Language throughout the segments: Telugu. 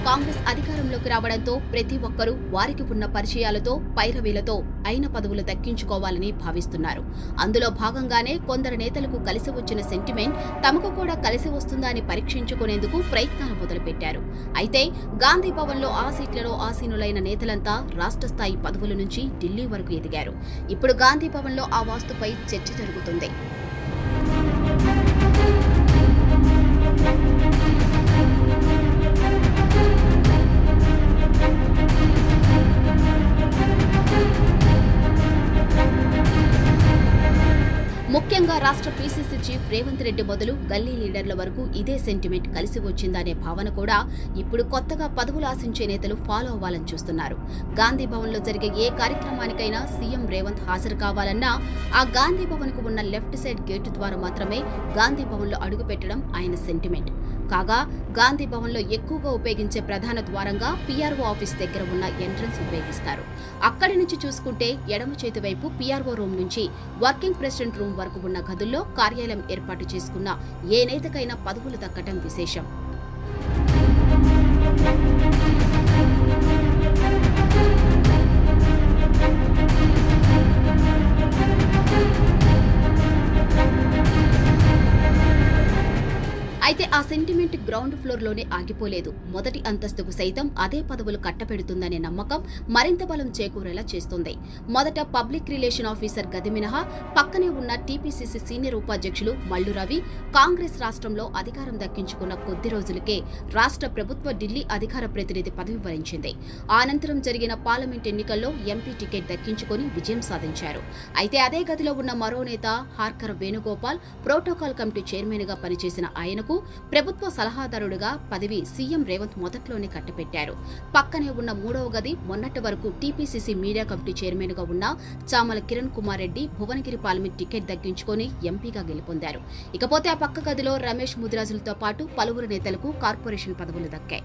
కాంగ్రెస్ అధికారంలోకి రావడంతో ప్రతి ఒక్కరూ వారికి ఉన్న పరిచయాలతో పైరవీలతో అయిన పదవులు దక్కించుకోవాలని భావిస్తున్నారు. అందులో భాగంగానే కొందరు నేతలకు కలిసి వచ్చిన సెంటిమెంట్ తమకు కూడా కలిసి వస్తుందా అని పరీక్షించుకునేందుకు ప్రయత్నాలు మొదలుపెట్టారు. అయితే గాంధీ భవన్లో ఆ సీట్లలో ఆసీనులైన నేతలంతా రాష్ట్ర స్థాయి పదవుల నుంచి ఢిల్లీ వరకు ఎదిగారు. ఇప్పుడు గాంధీ భవన్లో ఆ వాస్తుపై చర్చ జరుగుతుంది. ముఖ్యంగా రాష్ట్ర పీసీసీ చీఫ్ రేవంత్ రెడ్డి మొదలు గల్లీ లీడర్ల వరకు ఇదే సెంటిమెంట్ కలిసి వచ్చిందనే భావన కూడా ఇప్పుడు కొత్తగా పదవులు ఆశించే నేతలు ఫాలో అవ్వాలని చూస్తున్నారు. గాంధీ భవన్లో జరిగే ఏ కార్యక్రమానికైనా సీఎం రేవంత్ హాజరు కావాలన్నా ఆ గాంధీ భవన్కు ఉన్న లెఫ్ట్ సైడ్ గేటు ద్వారా మాత్రమే గాంధీ భవన్లో అడుగుపెట్టడం ఆయన సెంటిమెంట్. కాగా గాంధీ భవన్లో ఎక్కువగా ఉపయోగించే ప్రధాన ద్వారంగా పీఆర్ఓ ఆఫీస్ దగ్గర ఉన్న ఎంట్రన్స్ ఉపయోగిస్తారు. అక్కడి నుంచి చూసుకుంటే ఎడమ చేతి వైపు పీఆర్ఓ రూమ్ నుంచి వర్కింగ్ ప్రెసిడెంట్ రూమ్ వరకు ఉన్న గదుల్లో కార్యాలయం ఏర్పాటు చేసుకున్న ఏ నేతకైనా పదవులు దక్కటం విశేషం. అయితే ఆ సెంటిమెంట్ గ్రౌండ్ ఫ్లోర్ లోనే ఆగిపోలేదు. మొదటి అంతస్తుకు సైతం అదే పదవులు కట్టబెడుతుందనే నమ్మకం మరింత బలం చేకూరేలా చేస్తుంది. మొదట పబ్లిక్ రిలేషన్ ఆఫీసర్ గది మినహా పక్కనే ఉన్న టీపీసీసీ సీనియర్ ఉపాధ్యక్షులు మల్లు రవి కాంగ్రెస్ రాష్ట్రంలో అధికారం దక్కించుకున్న కొద్ది రోజులకే రాష్ట్ర ప్రభుత్వ ఢిల్లీ అధికార ప్రతినిధి పదవి వరించింది. అనంతరం జరిగిన పార్లమెంట్ ఎన్నికల్లో ఎంపీ టికెట్ దక్కించుకుని విజయం సాధించారు. అయితే అదే గదిలో ఉన్న మరో నేత హార్కర వేణుగోపాల్ ప్రోటోకాల్ కమిటీ చైర్మన్ గా పనిచేసిన ఆయనకు ప్రభుత్వ సలహాదారుడిగా పదవి సీఎం రేవంత్ మొదట్లోనే కట్టపెట్టారు. పక్కనే ఉన్న మూడవ గది మొన్నటి వరకు టీపీసీసీ మీడియా కమిటీ చైర్మన్ గా ఉన్న చామల కిరణ్ కుమార్ రెడ్డి భువనగిరి పార్లమెంట్ టికెట్ దక్కించుకుని ఎంపీగా గెలుపొందారు. ఇకపోతే ఆ పక్క గదిలో రమేష్ ముదిరాజులతో పాటు పలువురు నేతలకు కార్పొరేషన్ పదవులు దక్కాయి.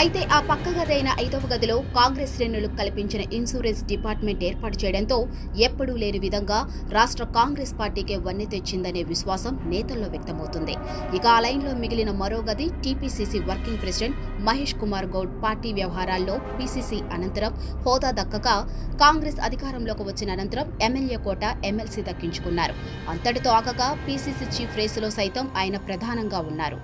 అయితే ఆ పక్క గదైన 5వ గదిలో కాంగ్రెస్ శ్రేణులకు కల్పించిన ఇన్సూరెన్స్ డిపార్ట్మెంట్ ఏర్పాటు చేయడంతో ఎప్పుడూ లేని విధంగా రాష్ట్ర కాంగ్రెస్ పార్టీకే వన్నె తెచ్చిందనే విశ్వాసం నేతల్లో వ్యక్తమవుతుంది. ఇక ఆ లైన్లో మిగిలిన మరో గది TPCC working president Mahesh Kumar Goud party వ్యవహారాల్లో పీసీసీ అనంతరం హోదా దక్కక కాంగ్రెస్ అధికారంలోకి వచ్చిన అనంతరం ఎమ్మెల్యే కోట ఎమ్మెల్సీ దక్కించుకున్నారు. అంతటితో ఆగక పీసీసీ చీఫ్ రేసులో సైతం ఆయన ప్రధానంగా ఉన్నారు.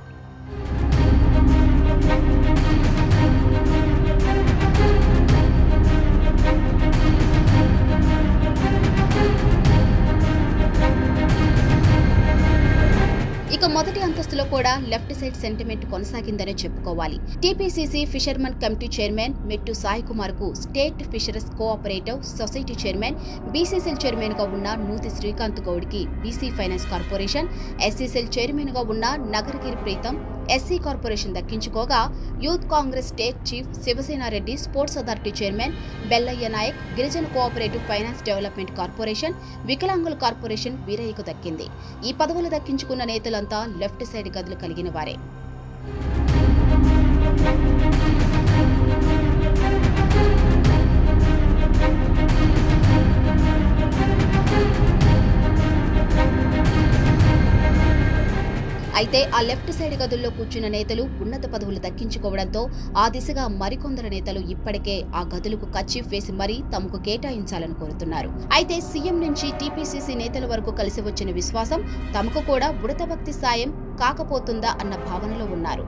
ఇక మొదటి అంతస్తులో కూడా లెఫ్ట్ సైడ్ సెంటిమెంట్ కొనసాగిందనే చెప్పుకోవాలి. టీపీసీసీ ఫిషర్మన్ కమిటీ చైర్మన్ మెట్టు సాయి కుమార్ కు state fisheries cooperative society chairman, BCCL chairman గా ఉన్న నూతి శ్రీకాంత్ గౌడ్ కి BC finance corporation, SCCL chairman గా ఉన్న నగరగిరి ప్రీతం ఎస్సీ కార్పొరేషన్ దక్కించుకోగా, youth Congress state chief Shivasenareddy sports authority chairman, Bellaiah Naik గిరిజన కోఆపరేటివ్ ఫైనాన్స్ డెవలప్మెంట్ కార్పొరేషన్, వికలాంగుల కార్పొరేషన్ వీరయ్యకు దక్కింది. ఈ పదవులు దక్కించుకున్న నేతలంతా లెఫ్ట్ సైడ్ గదులు కలిగిన వారే. అయితే ఆ లెఫ్ట్ సైడ్ గదుల్లో కూర్చున్న నేతలు ఉన్నత పదవులు దక్కించుకోవడంతో ఆ దిశగా మరికొందరు నేతలు ఇప్పటికే ఆ గదులకు కర్చీఫ్ వేసి మరీ తమకు కేటాయించాలని కోరుతున్నారు. అయితే సీఎం నుంచి టీపీసీసీ నేతల వరకు కలిసి వచ్చిన విశ్వాసం తమకు కూడా ఉడత భక్తి సాయం కాకపోతుందా అన్న భావనలో ఉన్నారు.